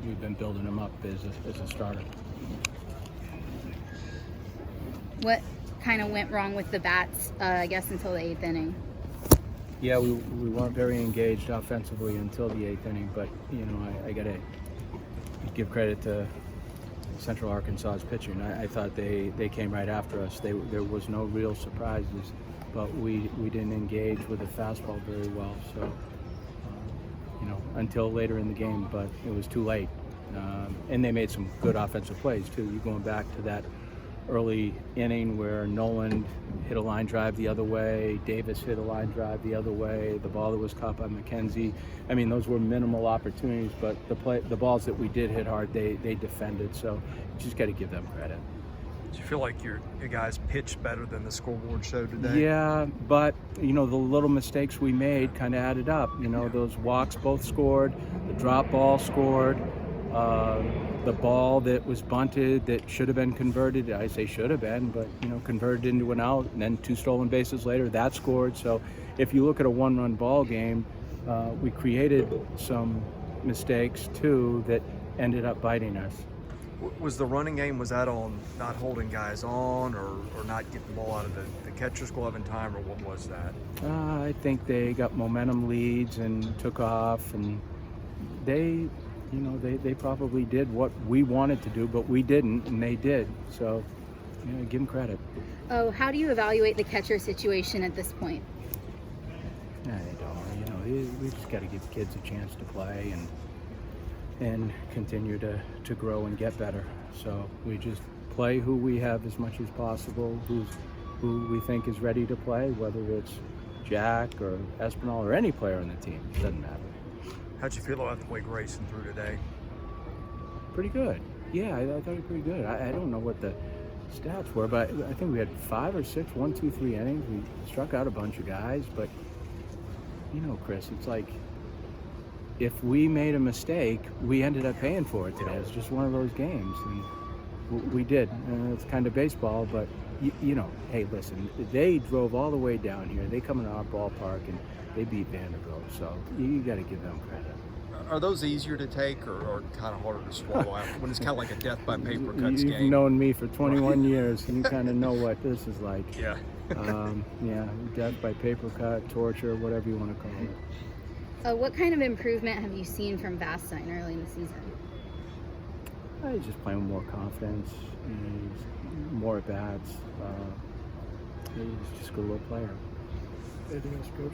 we've been building him up as a starter. What kind of went wrong with the bats, I guess, until the 8th inning? Yeah, we weren't very engaged offensively until the 8th inning, but I got to give credit to Central Arkansas's pitching. I thought they came right after us. There was no real surprises, but we didn't engage with the fastball very well. So until later in the game, but it was too late. And they made some good offensive plays too. You going back to that early inning where Nolan hit a line drive the other way, Davis hit a line drive the other way, the ball that was caught by McKenzie. I mean, those were minimal opportunities, but the balls that we did hit hard, they defended. So you just got to give them credit. Do you feel like your guys pitched better than the scoreboard showed today? Yeah, but the little mistakes we made kind of added up. Those walks both scored, the drop ball scored. The ball that was bunted that should have been converted, I say should have been, but converted into an out, and then 2 stolen bases later, that scored. So if you look at a 1-run ball game, we created some mistakes too that ended up biting us. Was the running game, was that on not holding guys on or not getting the ball out of the catcher's glove in time, or what was that? I think they got momentum leads and took off, and they probably did what we wanted to do, but we didn't, and they did. So, give them credit. Oh, how do you evaluate the catcher situation at this point? I don't. We just got to give kids a chance to play and continue to grow and get better. So we just play who we have as much as possible, who we think is ready to play, whether it's Jack or Espinal or any player on the team. It doesn't matter. How'd you feel about the way Grayson threw today? Pretty good. Yeah, I thought it was pretty good. I don't know what the stats were, but I think we had 5 or 6, 1, 2, 3 innings. We struck out a bunch of guys, but Chris, it's like if we made a mistake, we ended up paying for it today. It was just one of those games, and we did. It's kind of baseball, but hey, listen, they drove all the way down here. They come in our ballpark and they beat Vanderbilt, so you got to give them credit. Are those easier to take or kind of harder to swallow out when it's kind of like a death by paper cuts game? You've known me for 21 years, and you kind of know what this is like. Yeah. Death by paper cut, torture, whatever you want to call it. What kind of improvement have you seen from Vastine early in the season? He's just playing with more confidence, more at bats. He's just a good little player. Anything else, Coach?